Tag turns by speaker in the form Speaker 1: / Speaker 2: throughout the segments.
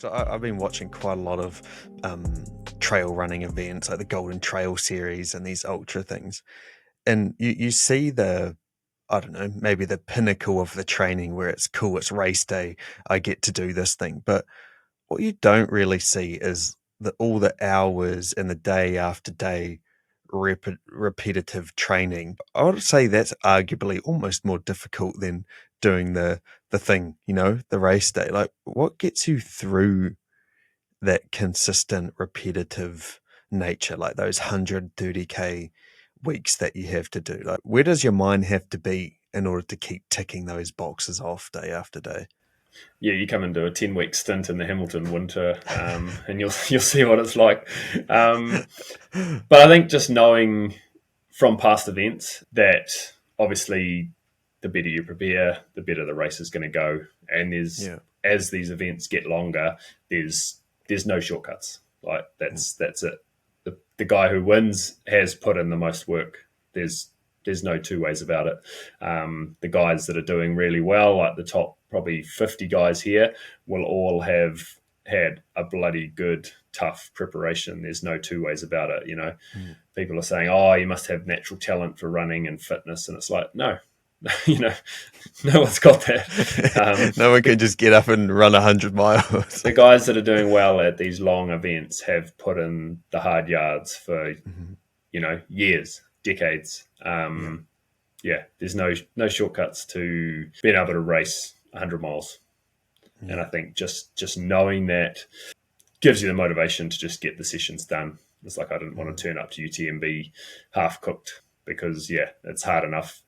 Speaker 1: So I've been watching quite a lot of trail running events, like the Golden Trail series and these ultra things. And you see I don't know, maybe the pinnacle of the training where it's cool, it's race day, I get to do this thing. But what you don't really see is all the hours and the day after day repetitive training. I would say that's arguably almost more difficult than doing the thing, the race day. Like, what gets you through that consistent, repetitive nature, like those 130K weeks that you have to do? Like, where does your mind have to be in order to keep ticking those boxes off day after day?
Speaker 2: Yeah, you come into a 10-week stint in the Hamilton winter, and you'll see what it's like. But I think just knowing from past events that obviously the better you prepare, the better the race is going to go. And
Speaker 1: Yeah.
Speaker 2: as these events get longer, there's no shortcuts. Like that's it. The guy who wins has put in the most work. There's no two ways about it. The guys that are doing really well, like the top probably 50 guys here, will all have had a bloody good, tough preparation. There's no two ways about it.
Speaker 1: Mm.
Speaker 2: People are saying, "Oh, you must have natural talent for running and fitness," and it's like, no, no one's got that.
Speaker 1: No one can just get up and run 100 miles.
Speaker 2: The guys that are doing well at these long events have put in the hard yards for
Speaker 1: Mhm.
Speaker 2: years, decades. Yeah, there's no shortcuts to being able to race 100 miles.
Speaker 1: Yeah.
Speaker 2: And I think just knowing that gives you the motivation to just get the sessions done. It's like I didn't want to turn up to UTMB half cooked because, it's hard enough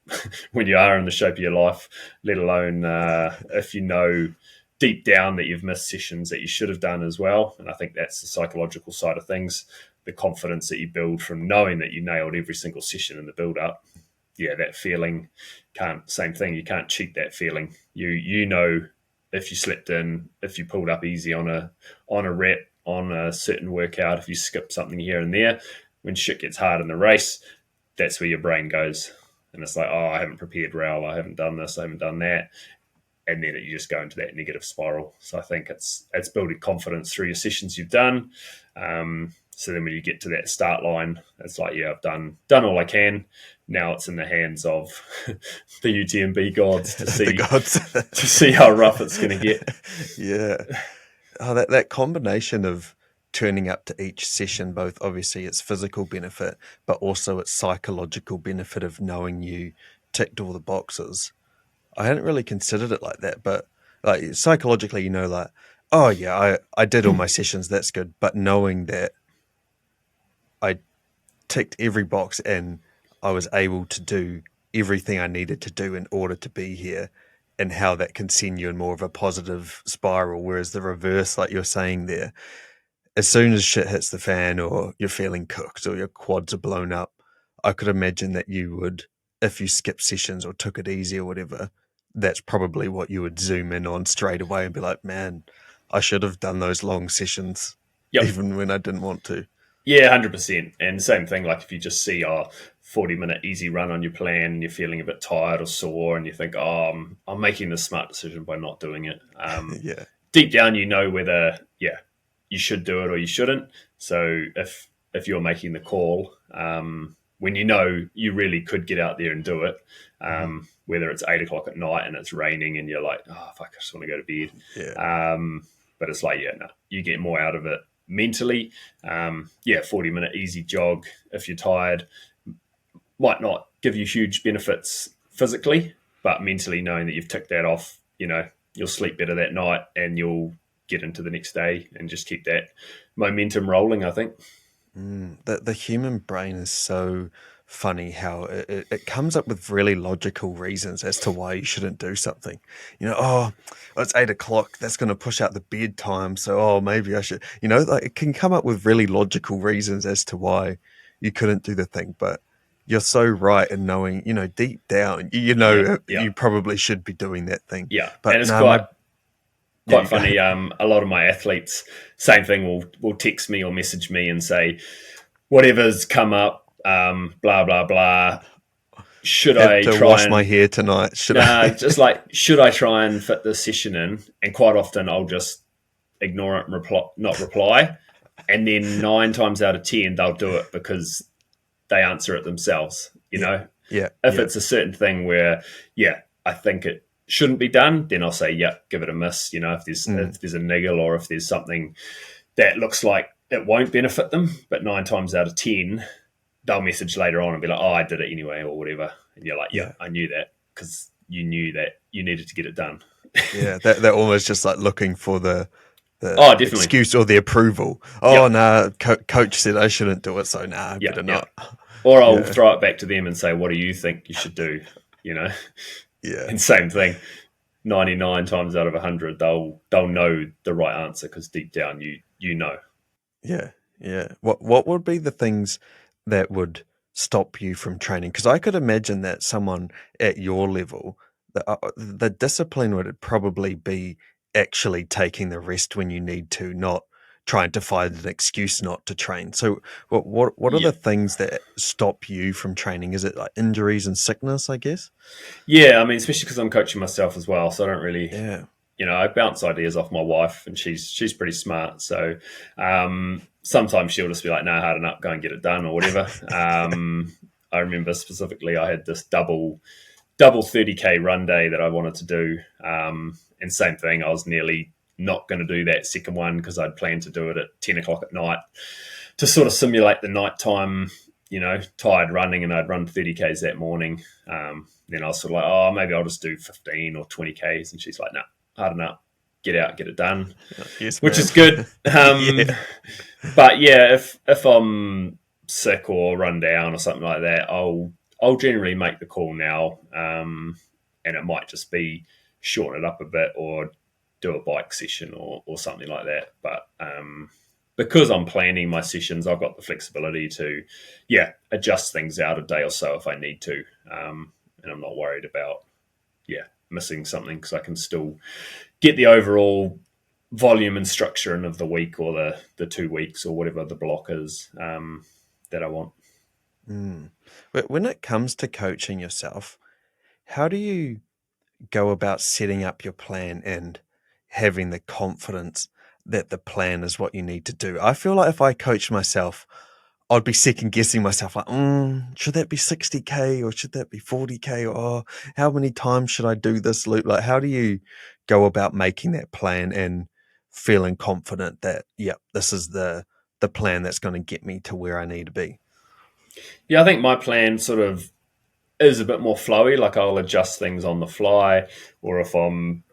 Speaker 2: when you are in the shape of your life, let alone if you know deep down that you've missed sessions that you should have done as well. And I think that's the psychological side of things, the confidence that you build from knowing that you nailed every single session in the build-up. Yeah, that feeling same thing. You can't cheat that feeling. You know if you slept in, if you pulled up easy on a rep, on a certain workout, if you skip something here and there, when shit gets hard in the race, that's where your brain goes. And it's like, oh, I haven't prepared well, I haven't done this, I haven't done that. And then you just go into that negative spiral. So I think it's building confidence through your sessions you've done. So then when you get to that start line, it's like, I've done all I can. Now it's in the hands of the UTMB gods to see
Speaker 1: The gods.
Speaker 2: to see how rough it's going to get.
Speaker 1: Yeah. Oh, that combination of turning up to each session, both obviously its physical benefit, but also its psychological benefit of knowing you ticked all the boxes. I hadn't really considered it like that, but like psychologically, like, oh yeah, I did all my sessions, that's good. But knowing that I ticked every box and I was able to do everything I needed to do in order to be here, and how that can send you in more of a positive spiral. Whereas the reverse, like you're saying there, as soon as shit hits the fan or you're feeling cooked or your quads are blown up, I could imagine that you would, if you skip sessions or took it easy or whatever, that's probably what you would zoom in on straight away and be like, man, I should have done those long sessions
Speaker 2: Yep.
Speaker 1: even when I didn't want to.
Speaker 2: Yeah, 100%. And same thing, like if you just see a 40-minute easy run on your plan and you're feeling a bit tired or sore and you think, oh, I'm making the smart decision by not doing it.
Speaker 1: Yeah.
Speaker 2: Deep down, you know whether, you should do it or you shouldn't. So if you're making the call, when you know you really could get out there and do it, whether it's 8 o'clock at night and it's raining and you're like, oh, fuck, I just want to go to bed.
Speaker 1: Yeah.
Speaker 2: But it's like, no, you get more out of it mentally. 40-minute easy jog if you're tired might not give you huge benefits physically, but mentally knowing that you've ticked that off, you'll sleep better that night and you'll get into the next day and just keep that momentum rolling, I think.
Speaker 1: The human brain is so funny how it comes up with really logical reasons as to why you shouldn't do something. It's 8 o'clock, that's going to push out the bedtime, so maybe I should, like it can come up with really logical reasons as to why you couldn't do the thing. But you're so right in knowing, deep down, you probably should be doing that thing.
Speaker 2: Yeah,
Speaker 1: But
Speaker 2: and it's
Speaker 1: no,
Speaker 2: quite funny. A lot of my athletes, same thing, will text me or message me and say, whatever's come up, blah blah blah. Should I try
Speaker 1: wash my hair tonight? Should I
Speaker 2: try and fit this session in? And quite often I'll just ignore it and not reply. And then 9 times out of 10, they'll do it because they answer it themselves. You
Speaker 1: Yeah.
Speaker 2: know,
Speaker 1: Yeah.
Speaker 2: if
Speaker 1: Yeah.
Speaker 2: it's a certain thing where, I think it shouldn't be done, then I'll say, give it a miss. You know, if there's a niggle or if there's something that looks like it won't benefit them, but 9 times out of 10, they'll message later on and be like, oh, I did it anyway or whatever. And you're like,
Speaker 1: Yeah.
Speaker 2: I knew that because you knew that you needed to get it done.
Speaker 1: Yeah. They're almost just like looking for the
Speaker 2: Oh, definitely.
Speaker 1: excuse or the approval. Oh,
Speaker 2: Yep.
Speaker 1: nah, coach said I shouldn't do it, so nah, I
Speaker 2: Yeah.
Speaker 1: better
Speaker 2: Yeah.
Speaker 1: not.
Speaker 2: Or I'll
Speaker 1: Yeah.
Speaker 2: throw it back to them and say, what do you think you should do? You know,
Speaker 1: Yeah.
Speaker 2: and same thing. 99 times out of 100, they'll know the right answer because deep down you know.
Speaker 1: Yeah. Yeah. What would be the things that would stop you from training? Because I could imagine that someone at your level, the discipline would probably be actually taking the rest when you need to, not trying to find an excuse not to train. So what are
Speaker 2: Yeah.
Speaker 1: the things that stop you from training? Is it like injuries and sickness, I guess?
Speaker 2: Yeah, I mean, especially because I'm coaching myself as well, so I don't really,
Speaker 1: Yeah.
Speaker 2: I bounce ideas off my wife, and she's pretty smart. So sometimes she'll just be like, "No, hard enough, go and get it done," or whatever. I remember specifically, I had this double 30K run day that I wanted to do, and same thing, I was nearly not going to do that second one because I'd planned to do it at 10 o'clock at night to sort of simulate the nighttime, tired running, and I'd run 30Ks that morning. Then I was sort of like, oh, maybe I'll just do 15 or 20Ks. And she's like, no, hard enough. Get out, get it done,
Speaker 1: Yes,
Speaker 2: which
Speaker 1: ma'am.
Speaker 2: is good.
Speaker 1: Yeah.
Speaker 2: But yeah, if I'm sick or run down or something like that, I'll generally make the call now, and it might just be shorten it up a bit or do a bike session or something like that. But because I'm planning my sessions, I've got the flexibility to, adjust things out a day or so if I need to, and I'm not worried about, missing something because I can still get the overall volume and structure of the week or the 2 weeks or whatever the block is that I want.
Speaker 1: But when it comes to coaching yourself, how do you go about setting up your plan and having the confidence that the plan is what you need to do? I feel like if I coach myself, I'd be second guessing myself, like, should that be 60K or should that be 40K? Or how many times should I do this loop? Like, how do you go about making that plan and feeling confident that, this is the plan that's going to get me to where I need to be?
Speaker 2: Yeah, I think my plan sort of is a bit more flowy. Like I'll adjust things on the fly, or if I'm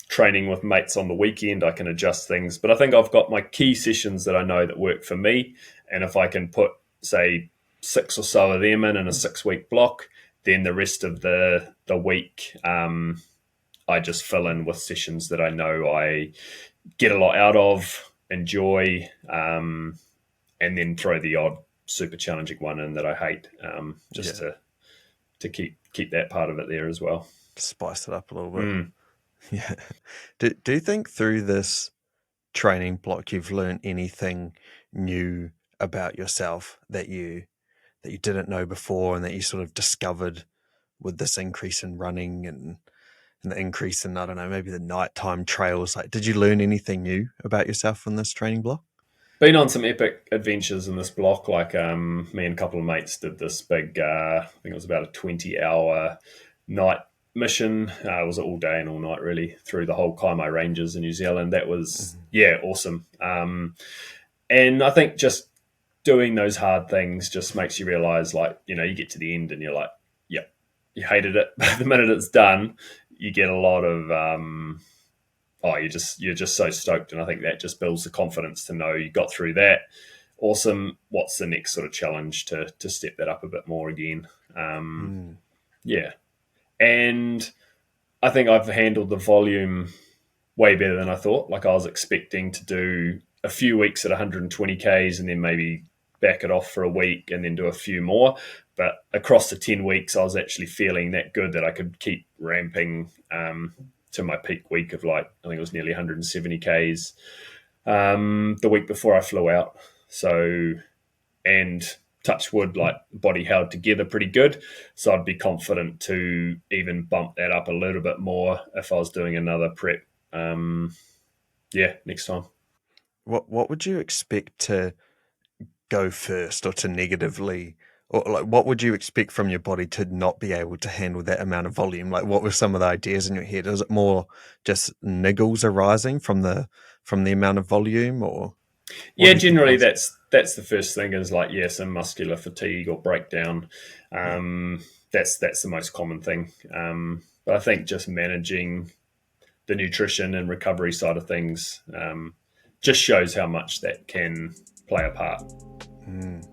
Speaker 2: training with mates on the weekend, I can adjust things. But I think I've got my key sessions that I know that work for me. And if I can put, say, 6 or so of them in a 6-week block, then the rest of the week, I just fill in with sessions that I know I get a lot out of, enjoy, and then throw the odd super challenging one in that I hate, just to keep that part of it there as well.
Speaker 1: Spice it up a little bit. Yeah. Do you think through this training block you've learned anything new about yourself that you didn't know before and that you sort of discovered with this increase in running and the increase in, I don't know, maybe the nighttime trails? Like, did you learn anything new about yourself in this training block?
Speaker 2: Been on some epic adventures in this block. Like me and a couple of mates did this big, I think it was about a 20-hour night mission. It was all day and all night, really, through the whole Kaimai Ranges in New Zealand. That was, awesome. And I think just doing those hard things just makes you realize, like, you get to the end and you're like, yep, you hated it. But the minute it's done, you get a lot of, you're just so stoked. And I think that just builds the confidence to know you got through that. Awesome. What's the next sort of challenge to step that up a bit more again? Yeah. And I think I've handled the volume way better than I thought. Like I was expecting to do a few weeks at 120Ks and then maybe back it off for a week and then do a few more. But across the 10 weeks, I was actually feeling that good that I could keep ramping to my peak week of, like, I think it was nearly 170Ks the week before I flew out. So, and touch wood, like, body held together pretty good. So I'd be confident to even bump that up a little bit more if I was doing another prep. Next time.
Speaker 1: what would you expect to go first, or to negatively, or like what would you expect from your body to not be able to handle that amount of volume? Like, what were some of the ideas in your head? Is it more just niggles arising from the amount of volume, or what
Speaker 2: Yeah,
Speaker 1: do you think it
Speaker 2: generally
Speaker 1: was?
Speaker 2: that's the first thing is like, yeah, some muscular fatigue or breakdown.
Speaker 1: Yeah.
Speaker 2: That's the most common thing. But I think just managing the nutrition and recovery side of things just shows how much that can play a part.
Speaker 1: Mm.